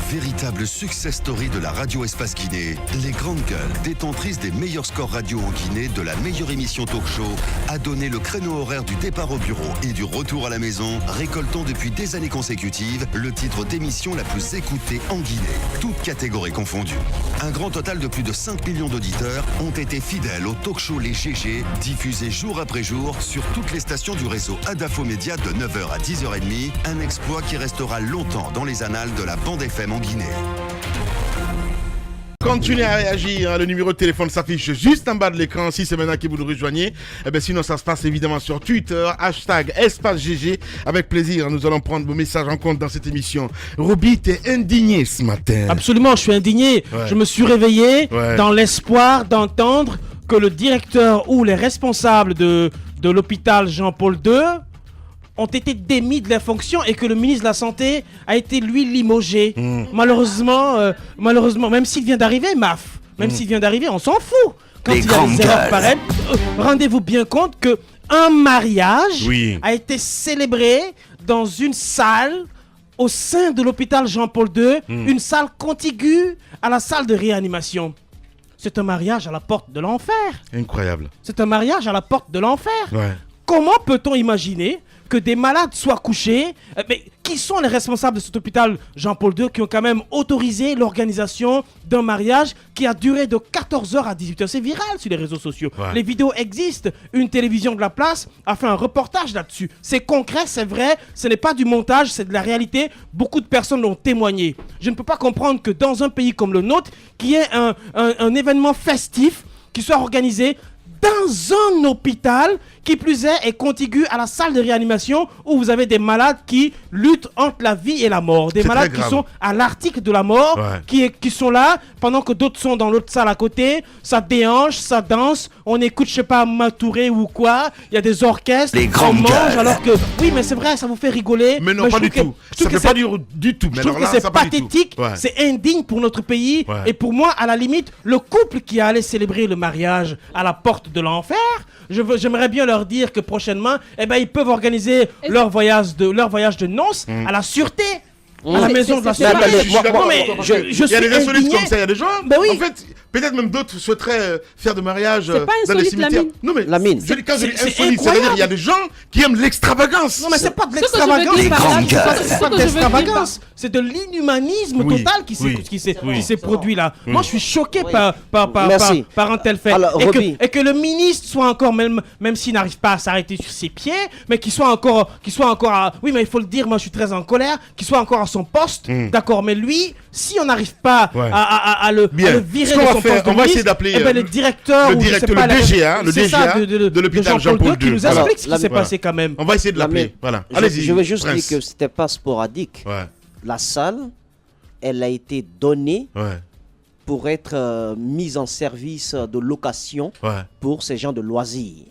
Véritable success story de la radio Espace Guinée, les Grandes Gueules, détentrices des meilleurs scores radio en Guinée, de la meilleure émission talk show, a donné le créneau horaire du départ au bureau et du retour à la maison, récoltant depuis des années consécutives le titre d'émission la plus écoutée en Guinée, toutes catégories confondues. Un grand total de plus de 5 millions d'auditeurs ont été fidèles au talk show Les GG, diffusé jour après jour sur toutes les stations du réseau Adafo Média de 9h à 10h30, un exploit qui restera longtemps dans les annales de la bande FM en Guinée. Continuez à réagir, le numéro de téléphone s'affiche juste en bas de l'écran si c'est maintenant que vous nous rejoignez. Sinon ça se passe évidemment sur Twitter, #EspaceGG. Avec plaisir, nous allons prendre vos messages en compte dans cette émission. Roby, t'es indigné ce matin. Absolument, je suis indigné. Ouais. Je me suis réveillé dans l'espoir d'entendre que le directeur ou les responsables de l'hôpital Jean-Paul II ont été démis de leurs fonctions et que le ministre de la Santé a été, lui, limogé. Malheureusement, même s'il vient d'arriver, s'il vient d'arriver, on s'en fout. Quand il y a des erreurs pareilles, rendez-vous bien compte qu'un mariage a été célébré dans une salle au sein de l'hôpital Jean-Paul II, une salle contiguë à la salle de réanimation. C'est un mariage à la porte de l'enfer. Incroyable. C'est un mariage à la porte de l'enfer. Ouais. Comment peut-on imaginer que des malades soient couchés? Mais qui sont les responsables de cet hôpital Jean-Paul II qui ont quand même autorisé l'organisation d'un mariage qui a duré de 14h à 18h? C'est viral sur les réseaux sociaux. Ouais. Les vidéos existent. Une télévision de la place a fait un reportage là-dessus. C'est concret, c'est vrai. Ce n'est pas du montage, c'est de la réalité. Beaucoup de personnes l'ont témoigné. Je ne peux pas comprendre que dans un pays comme le nôtre, qu'il y ait un événement festif qui soit organisé dans un hôpital qui plus est contigu à la salle de réanimation où vous avez des malades qui luttent entre la vie et la mort. Des malades qui sont à l'article de la mort, qui sont là pendant que d'autres sont dans l'autre salle à côté. Ça déhanche, ça danse, on écoute, je sais pas, Matouré ou quoi. Il y a des orchestres, on mange alors que... Oui, mais c'est vrai, ça vous fait rigoler. Mais non, pas du tout. Ça fait pas du tout. Je trouve que c'est pathétique, c'est indigne pour notre pays. Et pour moi, à la limite, le couple qui allait célébrer le mariage à la porte de l'enfer, j'aimerais bien leur dire que prochainement, ils peuvent organiser leur voyage de noces à la sûreté. À la maison de la sûreté. Il y a des insolites comme ça, il y a des gens. En fait, peut-être même d'autres souhaiteraient faire de mariage dans les cimetières. Non mais quand je dis insolite, ça veut dire il y a des gens qui aiment l'extravagance. Non mais c'est pas de l'extravagance. C'est pas de l'extravagance. C'est de l'inhumanisme total qui s'est produit là. Moi je suis choqué par un tel fait. Et que le ministre soit encore, même s'il n'arrive pas à s'arrêter sur ses pieds, mais qu'il soit encore oui mais il faut le dire, moi je suis très en colère, qu'il soit encore à son poste, d'accord, mais lui, si on n'arrive pas à le virer de son poste, on va essayer d'appeler le directeur, le DGA de l'hôpital Jean-Paul II qui nous explique ce qui s'est passé quand même. On va essayer de l'appeler. Voilà. Allez-y. Je veux juste dire que c'était pas sporadique. La salle, elle a été donnée pour être mise en service de location pour ces gens de loisirs.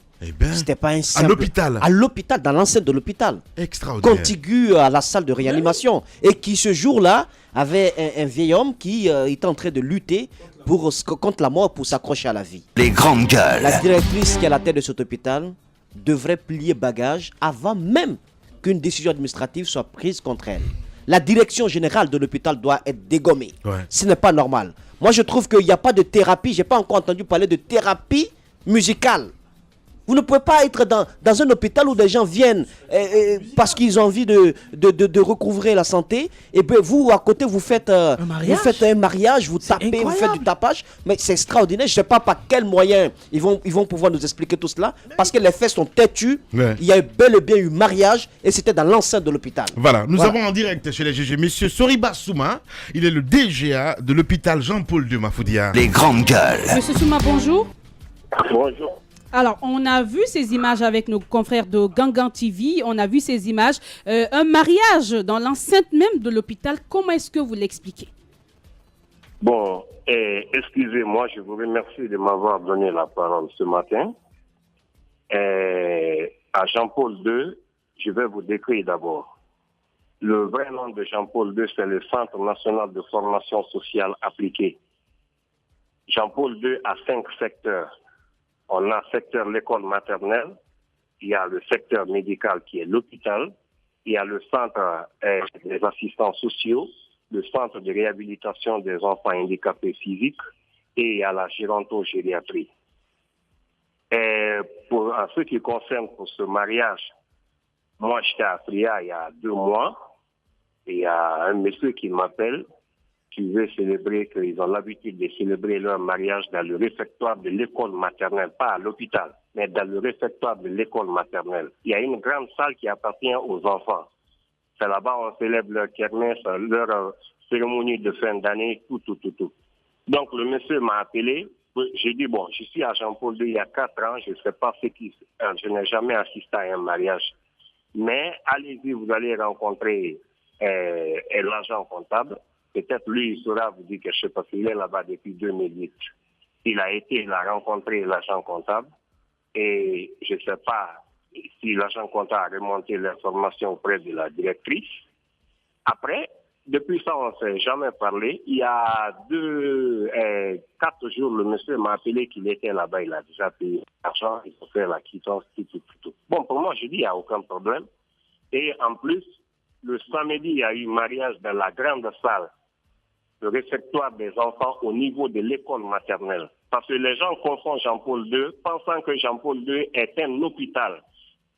C'était pas un simple... À l'hôpital, dans l'enceinte de l'hôpital. Extraordinaire. Contigu à la salle de réanimation. Et qui, ce jour-là, avait un vieil homme qui était en train de lutter contre la mort pour s'accrocher à la vie. Les Grandes Gueules. La directrice qui est à la tête de cet hôpital devrait plier bagage avant même qu'une décision administrative soit prise contre elle. La direction générale de l'hôpital doit être dégommée. Ce n'est pas normal. Moi, je trouve qu'il n'y a pas de thérapie. Je n'ai pas encore entendu parler de thérapie musicale. Vous ne pouvez pas être dans un hôpital où des gens viennent parce qu'ils ont envie de recouvrer la santé. Et puis vous, à côté, vous faites un mariage, vous tapez, vous faites du tapage. Mais c'est extraordinaire. Je ne sais pas par quels moyens ils vont pouvoir nous expliquer tout cela. Parce que les faits sont têtus. Il y a bel et bien eu mariage et c'était dans l'enceinte de l'hôpital. Voilà, nous avons en direct chez les GG Monsieur Soriba Souma. Il est le DGA de l'hôpital Jean-Paul II Mafoudia. Les Grandes Gueules. Monsieur Souma, bonjour. Bonjour. Alors, on a vu ces images avec nos confrères de Gangan TV. On a vu ces images. Un mariage dans l'enceinte même de l'hôpital. Comment est-ce que vous l'expliquez? Bon, excusez-moi, je vous remercie de m'avoir donné la parole ce matin. À Jean-Paul II, je vais vous décrire d'abord. Le vrai nom de Jean-Paul II, c'est le Centre national de formation sociale appliquée. Jean-Paul II a 5 secteurs. On a secteur l'école maternelle, il y a le secteur médical qui est l'hôpital, il y a le centre des assistants sociaux, le centre de réhabilitation des enfants handicapés physiques et à la gérontogériatrie. Et en ce qui concerne pour ce mariage, moi j'étais à Fria il y a 2 mois et il y a un monsieur qui m'appelle qui veut célébrer, qu'ils ont l'habitude de célébrer leur mariage dans le réfectoire de l'école maternelle, pas à l'hôpital, mais dans le réfectoire de l'école maternelle. Il y a une grande salle qui appartient aux enfants. C'est là-bas on célèbre leur kermesse, leur cérémonie de fin d'année, tout. Donc le monsieur m'a appelé. J'ai dit, bon, je suis à Jean-Paul II il y a 4 ans, je ne sais pas ce qui... Je n'ai jamais assisté à un mariage. Mais allez-y, vous allez rencontrer l'agent comptable. Peut-être lui, il saura vous dire que je sais pas s'il est là-bas depuis 2008. Il a rencontré l'agent comptable. Et je ne sais pas si l'agent comptable a remonté l'information auprès de la directrice. Après, depuis ça, on ne s'est jamais parlé. Il y a 4 jours, le monsieur m'a appelé qu'il était là-bas. Il a déjà payé l'argent, il faut faire la quittance, tout. Bon, pour moi, je dis, il n'y a aucun problème. Et en plus, le samedi, il y a eu mariage dans la grande salle, le réfectoire des enfants au niveau de l'école maternelle. Parce que les gens confondent Jean-Paul II, pensant que Jean-Paul II est un hôpital.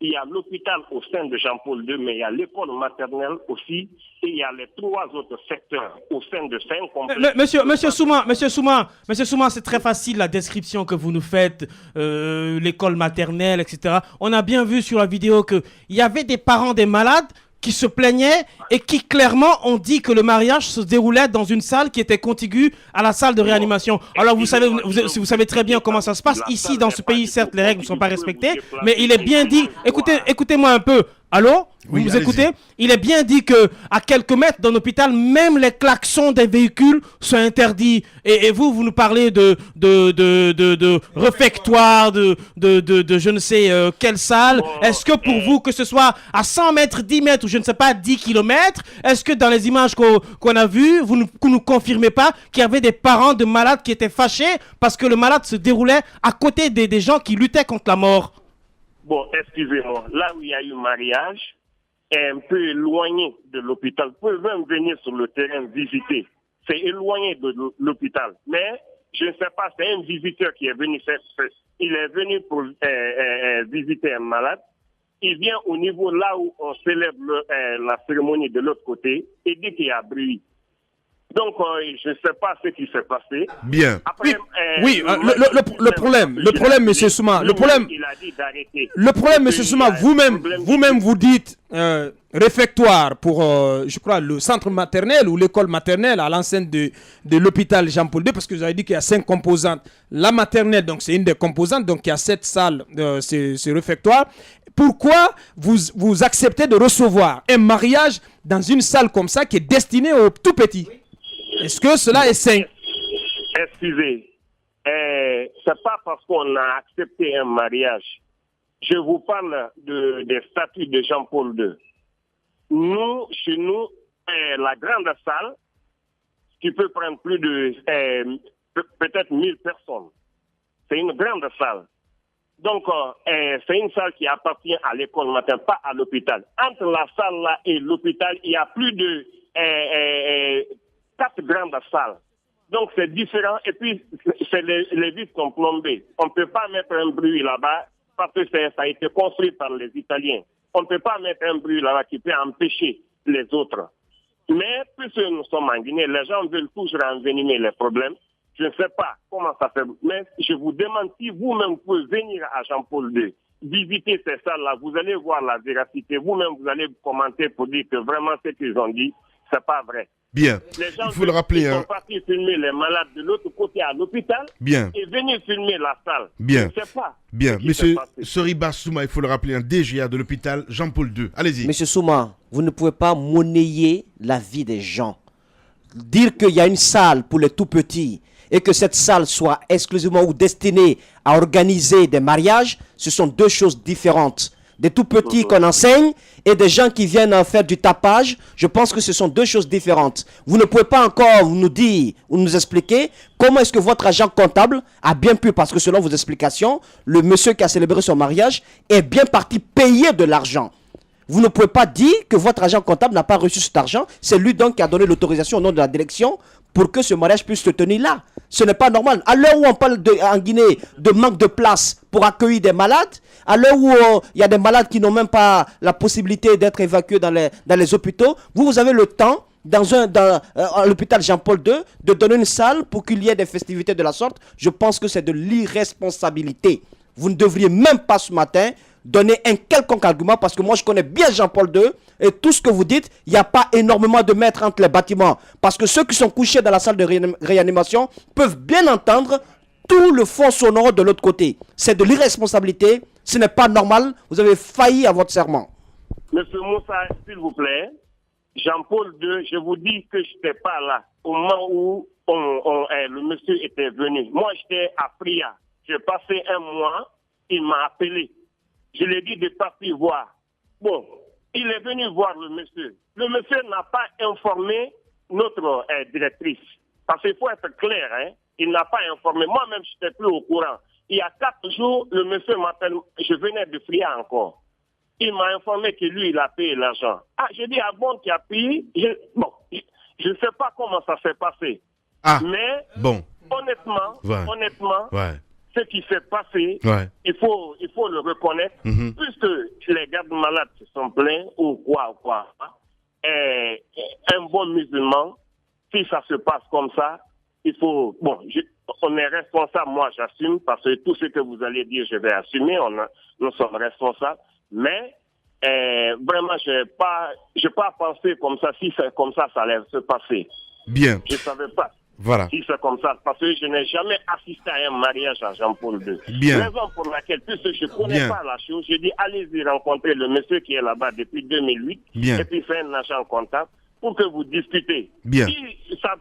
Il y a l'hôpital au sein de Jean-Paul II, mais il y a l'école maternelle aussi, et il y a les 3 autres secteurs au sein de 5 complexes. Monsieur Souma, c'est très facile la description que vous nous faites, l'école maternelle, etc. On a bien vu sur la vidéo qu'il y avait des parents des malades qui se plaignaient et qui clairement ont dit que le mariage se déroulait dans une salle qui était contiguë à la salle de réanimation. Alors vous savez très bien comment ça se passe. Ici, dans ce pays, certes, les règles ne sont pas respectées, mais il est bien dit... Écoutez-moi un peu. Allô? Vous nous écoutez? Il est bien dit que à quelques mètres d'un hôpital, même les klaxons des véhicules sont interdits. Et vous nous parlez de réfectoire, de je ne sais quelle salle. Est-ce que pour vous, que ce soit à 100 mètres, 10 mètres ou je ne sais pas, 10 kilomètres, est-ce que dans les images qu'on a vues, vous ne nous confirmez pas qu'il y avait des parents de malades qui étaient fâchés parce que le malade se déroulait à côté des gens qui luttaient contre la mort? Bon, excusez-moi, là où il y a eu mariage, est un peu éloigné de l'hôpital. Vous pouvez même venir sur le terrain visiter. C'est éloigné de l'hôpital. Mais, je ne sais pas, c'est un visiteur qui est venu. Il est venu pour visiter un malade. Il vient au niveau là où on célèbre la cérémonie de l'autre côté et dit qu'il y a bruit. Donc, je ne sais pas ce qui s'est passé. Bien. Après, le problème, monsieur Souma, le problème, monsieur Souma, vous-même, vous dites réfectoire pour, je crois, le centre maternel ou l'école maternelle à l'enceinte de l'hôpital Jean-Paul II, parce que vous avez dit qu'il y a 5 composantes. La maternelle, donc, c'est une des composantes, donc il y a 7 salles, ce réfectoire. Pourquoi vous acceptez de recevoir un mariage dans une salle comme ça qui est destinée aux tout petits? Est-ce que cela est sain? Excusez, c'est pas parce qu'on a accepté un mariage. Je vous parle des statuts de Jean-Paul II. Nous, chez nous, la grande salle, qui peut prendre plus de peut-être 1000 personnes, c'est une grande salle. Donc, c'est une salle qui appartient à l'école maternelle, pas à l'hôpital. Entre la salle là et l'hôpital, il y a plus de 4 grandes salles. Donc, c'est différent. Et puis, c'est les vis sont plombées. On ne peut pas mettre un bruit là-bas parce que ça a été construit par les Italiens. On ne peut pas mettre un bruit là-bas qui peut empêcher les autres. Mais, puisque nous sommes en Guinée, les gens veulent toujours envenimer les problèmes. Je ne sais pas comment ça fait, mais je vous demande si vous-même pouvez venir à Jean-Paul II, visiter ces salles-là, vous allez voir la véracité. Vous-même, vous allez commenter pour dire que vraiment ce qu'ils ont dit, c'est pas vrai. Bien. Les gens il faut le rappeler. Ils sont partis filmer les malades de l'autre côté à l'hôpital. Bien. Et venir filmer la salle. Bien. Je ne sais pas. Bien. Monsieur Soriba Souma, il faut le rappeler, un DGA de l'hôpital Jean-Paul II. Allez-y. Monsieur Souma, vous ne pouvez pas monnayer la vie des gens. Dire qu'il y a une salle pour les tout petits et que cette salle soit exclusivement ou destinée à organiser des mariages, ce sont 2 choses différentes. Des tout petits qu'on enseigne et des gens qui viennent faire du tapage, je pense que ce sont 2 choses différentes. Vous ne pouvez pas encore nous dire ou nous expliquer comment est-ce que votre agent comptable a bien pu, parce que selon vos explications, le monsieur qui a célébré son mariage est bien parti payer de l'argent. Vous ne pouvez pas dire que votre agent comptable n'a pas reçu cet argent. C'est lui donc qui a donné l'autorisation au nom de la direction pour que ce mariage puisse se tenir là. Ce n'est pas normal. À l'heure où on parle en Guinée de manque de place pour accueillir des malades, à l'heure où il y a des malades qui n'ont même pas la possibilité d'être évacués dans les hôpitaux, vous avez le temps dans l'hôpital Jean-Paul II de donner une salle pour qu'il y ait des festivités de la sorte. Je pense que c'est de l'irresponsabilité. Vous ne devriez même pas ce matin donner un quelconque argument, parce que moi je connais bien Jean-Paul II et tout ce que vous dites, il n'y a pas énormément de mètres entre les bâtiments, parce que ceux qui sont couchés dans la salle de réanimation peuvent bien entendre tout le fond sonore de l'autre côté. C'est de l'irresponsabilité, ce n'est pas normal, vous avez failli à votre serment. Monsieur Moussa, s'il vous plaît, Jean-Paul II, je vous dis que je n'étais pas là au moment où le monsieur était venu. Moi j'étais à Fria, j'ai passé un mois, il m'a appelé. Je lui ai dit de partir voir. Bon, il est venu voir le monsieur. Le monsieur n'a pas informé notre directrice. Parce qu'il faut être clair, hein. Il n'a pas informé. Moi-même, je n'étais plus au courant. Il y a 4 jours, le monsieur m'appelle. Je venais de Fria encore. Il m'a informé que lui, il a payé l'argent. Ah, j'ai dit, ah bon, tu as payé? Bon, je ne sais pas comment ça s'est passé. Ah, mais, bon. Honnêtement, ouais. Ce qui s'est passé, il faut le reconnaître, puisque les gardes malades se sont plaints ou quoi. Un bon musulman, si ça se passe comme ça, il faut... Bon, on est responsable, moi j'assume, parce que tout ce que vous allez dire, je vais assumer, nous sommes responsables, mais vraiment, je n'ai pas pensé comme ça, si c'est comme ça, ça allait se passer. Bien. Je ne savais pas. Voilà. Si c'est comme ça, parce que je n'ai jamais assisté à un mariage à Jean-Paul II. Bien. Raison pour laquelle, puisque je ne connais pas la chose, je dis allez-y rencontrer le monsieur qui est là-bas depuis 2008. Bien. Et puis faire un agent comptable pour que vous discutez. Bien. Si ça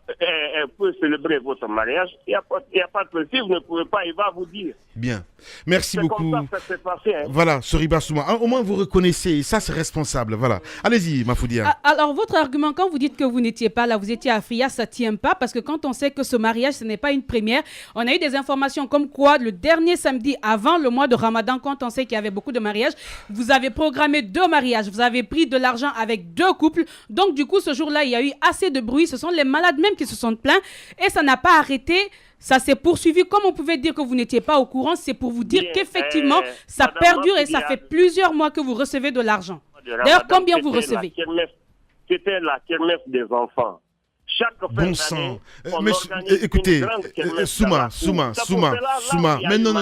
peut célébrer votre mariage, il n'y a pas de souci, vous ne pouvez pas, il va vous dire. Bien. Merci beaucoup. C'est comme ça que ça s'est passé. Hein. Voilà, Soriba Souma. Au moins, vous reconnaissez, ça c'est responsable. Voilà. Allez-y, Mafoudia. Alors, votre argument, quand vous dites que vous n'étiez pas là, vous étiez à Fria, ça ne tient pas, parce que quand on sait que ce mariage, ce n'est pas une première, on a eu des informations comme quoi, le dernier samedi avant le mois de Ramadan, quand on sait qu'il y avait beaucoup de mariages, vous avez programmé 2 mariages, vous avez pris de l'argent avec 2 couples, donc du coup, ce jour-là, il y a eu assez de bruit, ce sont les malades même qui se sont plaints, et ça n'a pas arrêté. Ça s'est poursuivi. Comme on pouvait dire que vous n'étiez pas au courant, c'est pour vous dire qu'effectivement, ça perdure et ça fait plusieurs mois que vous recevez de l'argent. D'ailleurs, combien vous recevez? C'était la kermesse des enfants. Chaque bon sang. Écoutez, Souma. Mais non.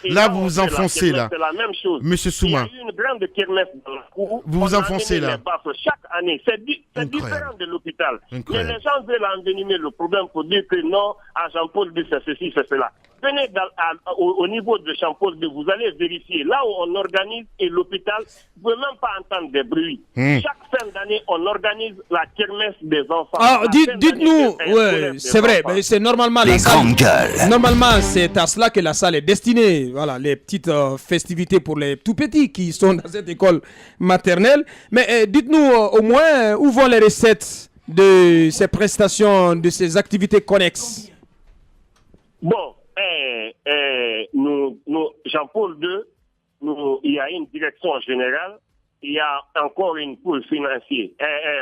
Là, vous vous enfoncez, là. C'est la même chose. Monsieur Souma. Il y a eu une grande kermesse dans la cour. Vous vous enfoncez, là. Chaque année. C'est différent de l'hôpital. Mais les gens veulent envenimer le problème pour dire que non, à Jean-Paul II, c'est ceci, c'est cela. Venez au niveau de Jean-Paul II, vous allez vérifier. Là où on organise et l'hôpital, vous ne pouvez même pas entendre des bruits. Chaque fin d'année, on organise la kermesse des enfants. Ah, dites-nous, c'est vrai, mais c'est normalement la salle. Normalement, c'est à cela que la salle est destinée. Voilà, les petites festivités pour les tout petits qui sont dans cette école maternelle. Mais dites-nous au moins où vont les recettes de ces prestations, de ces activités connexes. Bon. Jean-Paul II, il y a une direction générale, il y a encore une poule financière,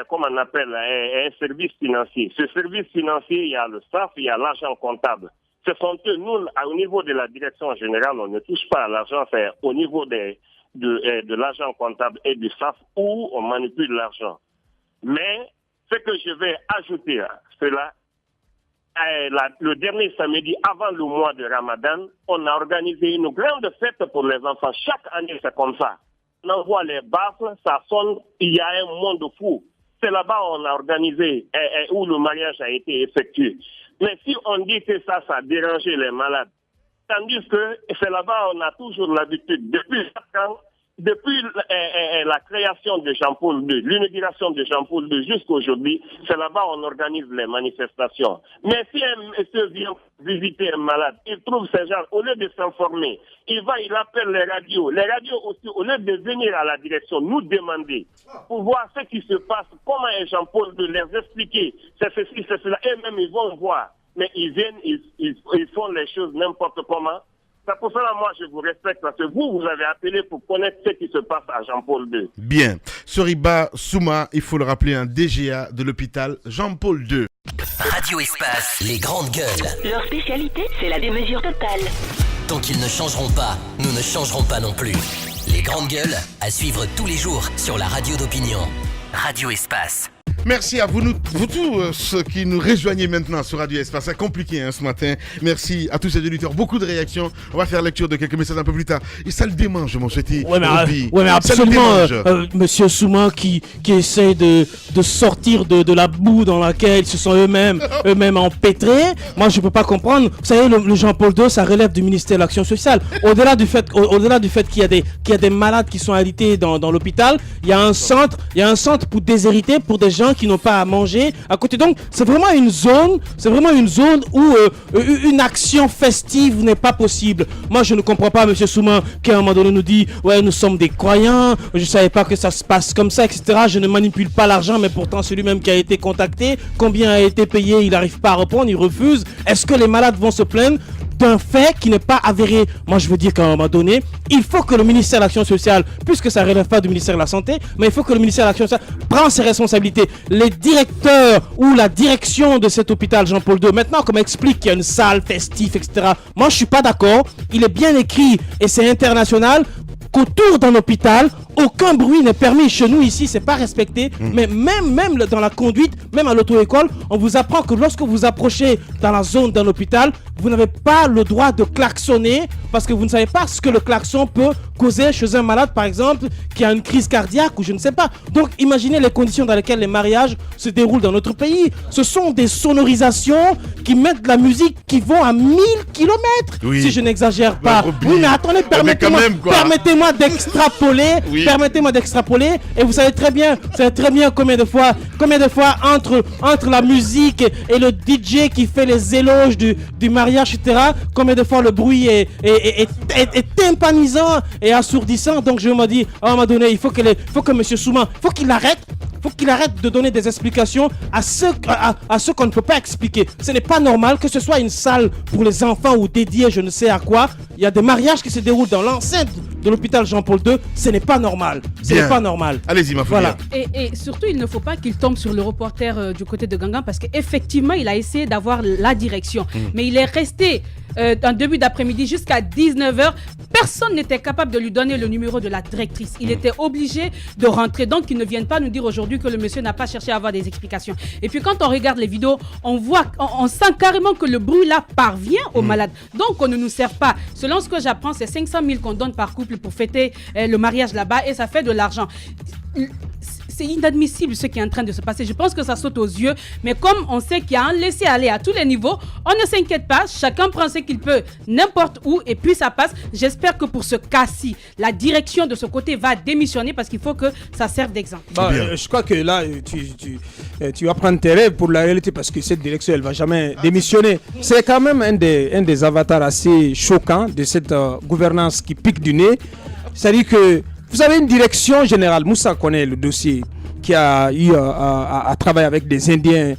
comment on appelle, un service financier. Ce service financier, il y a le staff, il y a l'agent comptable. Ce sont eux, nous, au niveau de la direction générale, on ne touche pas à l'argent, c'est au niveau de l'agent comptable et du staff où on manipule l'argent. Mais ce que je vais ajouter à cela, le dernier samedi, avant le mois de Ramadan, on a organisé une grande fête pour les enfants. Chaque année, c'est comme ça. On envoie les baffles, ça sonne, il y a un monde fou. C'est là-bas où on a organisé, où le mariage a été effectué. Mais si on dit que ça a dérangé les malades, tandis que c'est là-bas où on a toujours l'habitude, depuis la création de Jean-Paul II, l'inauguration de Jean-Paul II jusqu'à aujourd'hui, c'est là-bas où on organise les manifestations. Mais si un monsieur vient visiter un malade, il trouve ces gens, au lieu de s'informer, il appelle les radios. Les radios aussi, au lieu de venir à la direction, nous demander pour voir ce qui se passe, comment est Jean-Paul II, les expliquer, c'est ceci, c'est cela, et même ils vont voir. Mais ils viennent, ils font les choses n'importe comment. C'est pour cela, moi, je vous respecte, parce que vous avez appelé pour connaître ce qui se passe à Jean-Paul II. Bien. Soriba Souma, il faut le rappeler, un DGA de l'hôpital Jean-Paul II. Radio Espace, les grandes gueules. Leur spécialité, c'est la démesure totale. Tant qu'ils ne changeront pas, nous ne changerons pas non plus. Les grandes gueules, à suivre tous les jours sur la radio d'opinion. Radio Espace. Merci à vous tous ceux qui nous rejoignez maintenant sur Radio Espace. C'est compliqué ce matin. Merci à tous ces auditeurs. Beaucoup de réactions. On va faire lecture de quelques messages un peu plus tard. Et ça le démange, mon cher. Ouais, mais absolument, monsieur Souma qui essaie de sortir de la boue dans laquelle ils se sont eux-mêmes empêtrés. Moi, je peux pas comprendre. Vous savez, le Jean-Paul II, ça relève du ministère de l'Action sociale. Au-delà du fait qu'il y a des malades qui sont alités dans l'hôpital, il y a un centre pour déshérités, pour des gens qui n'ont pas à manger à côté. Donc c'est vraiment une zone où une action festive n'est pas possible. Moi je ne comprends pas monsieur Souma qui à un moment donné nous dit ouais nous sommes des croyants, je savais pas que ça se passe comme ça, etc. Je ne manipule pas l'argent, mais pourtant celui même qui a été contacté, combien a été payé, il n'arrive pas à répondre, il refuse. Est-ce que les malades vont se plaindre d'un fait qui n'est pas avéré? Moi je veux dire qu'à un moment donné il faut que le ministère de l'Action sociale, puisque ça ne relève pas du ministère de la Santé, mais il faut que le ministère de l'Action sociale prenne ses responsabilités. Les directeurs ou la direction de cet hôpital Jean-Paul II, maintenant qu'on m'explique qu'il y a une salle festive, etc. Moi je suis pas d'accord. Il est bien écrit et c'est international qu'autour d'un hôpital, aucun bruit n'est permis. Chez nous ici, c'est pas respecté. Mais même dans la conduite, même à l'auto-école, on vous apprend que lorsque vous approchez dans la zone d'un hôpital, vous n'avez pas le droit de klaxonner parce que vous ne savez pas ce que le klaxon peut causer chez un malade, par exemple, qui a une crise cardiaque ou je ne sais pas. Donc, imaginez les conditions dans lesquelles les mariages se déroulent dans notre pays. Ce sont des sonorisations qui mettent de la musique qui vont à 1000 km. Oui. Si je n'exagère pas. Oui, mais attendez, permettez-moi d'extrapoler. Oui. Permettez-moi d'extrapoler. Et vous savez très bien combien de fois entre la musique et le DJ qui fait les éloges du mariage, etc. Combien de fois le bruit est tympanisant et assourdissant. Donc je me dis, à un moment donné, il faut que monsieur Souma, faut qu'il arrête de donner des explications à ceux qu'on ne peut pas expliquer. Ce n'est pas normal que ce soit une salle pour les enfants ou dédiée je ne sais à quoi. Il y a des mariages qui se déroulent dans l'enceinte de l'hôpital Jean-Paul II. Ce n'est pas normal. Ce n'est pas normal. Allez-y, ma fille. Voilà. Et surtout, il ne faut pas qu'il tombe sur le reporter du côté de Gangan parce qu'effectivement, il a essayé d'avoir la direction. Mais il est resté en début d'après-midi jusqu'à 19h. Personne n'était capable de lui donner le numéro de la directrice. Il était obligé de rentrer. Donc, qu'ils ne viennent pas nous dire aujourd'hui que le monsieur n'a pas cherché à avoir des explications. Et puis, quand on regarde les vidéos, on sent carrément que le bruit là parvient aux malades. Donc, on ne nous sert pas. Selon ce que j'apprends, c'est 500 000 qu'on donne par couple pour fêter le mariage là-bas et ça fait de l'argent. C'est inadmissible ce qui est en train de se passer. Je pense que ça saute aux yeux. Mais comme on sait qu'il y a un laisser-aller à tous les niveaux, on ne s'inquiète pas. Chacun prend ce qu'il peut n'importe où et puis ça passe. J'espère que pour ce cas-ci, la direction de ce côté va démissionner parce qu'il faut que ça serve d'exemple. Je crois que là, tu vas prendre tes rêves pour la réalité parce que cette direction, elle ne va jamais démissionner. C'est quand même un des avatars assez choquants de cette gouvernance qui pique du nez. C'est-à-dire que vous avez une direction générale, Moussa connaît le dossier, qui a eu à travailler avec des Indiens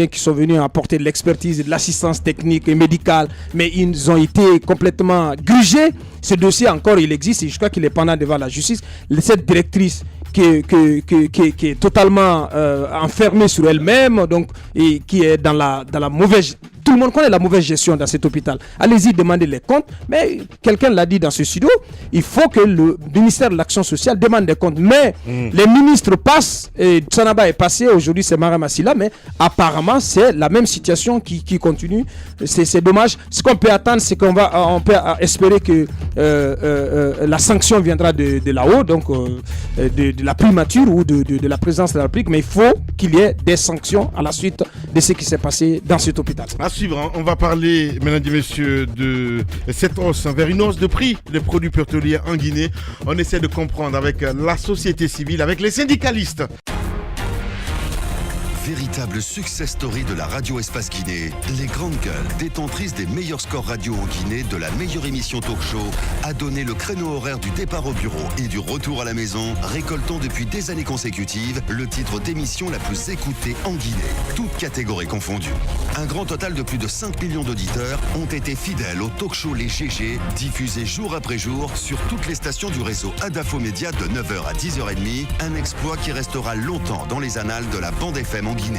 qui sont venus apporter de l'expertise et de l'assistance technique et médicale, mais ils ont été complètement grugés. Ce dossier encore, il existe et je crois qu'il est pendant devant la justice. Cette directrice qui est totalement enfermée sur elle-même, donc, et qui est dans la mauvaise... Tout le monde connaît la mauvaise gestion dans cet hôpital. Allez-y, demandez les comptes. Mais quelqu'un l'a dit dans ce studio, il faut que le ministère de l'Action sociale demande des comptes. Mais les ministres passent, et Tsanaba est passé, aujourd'hui c'est Mara Massila, mais apparemment c'est la même situation qui continue. C'est dommage. Ce qu'on peut attendre, c'est qu'on peut espérer que la sanction viendra de là-haut, donc de la primature ou de la présidence de la République, mais il faut qu'il y ait des sanctions à la suite de ce qui s'est passé dans cet hôpital. À suivre, on va parler, mesdames et messieurs, de cette hausse vers une hausse de prix des produits pétroliers en Guinée. On essaie de comprendre avec la société civile, avec les syndicalistes. Véritable success story de la radio Espace Guinée, les grandes gueules, détentrices des meilleurs scores radio en Guinée, de la meilleure émission talk show, a donné le créneau horaire du départ au bureau et du retour à la maison, récoltant depuis des années consécutives le titre d'émission la plus écoutée en Guinée, toutes catégories confondues. Un grand total de plus de 5 millions d'auditeurs ont été fidèles au talk show Les GG, diffusé jour après jour sur toutes les stations du réseau Adafo Média de 9h à 10h30. Un exploit qui restera longtemps dans les annales de la bande FM en Guinée.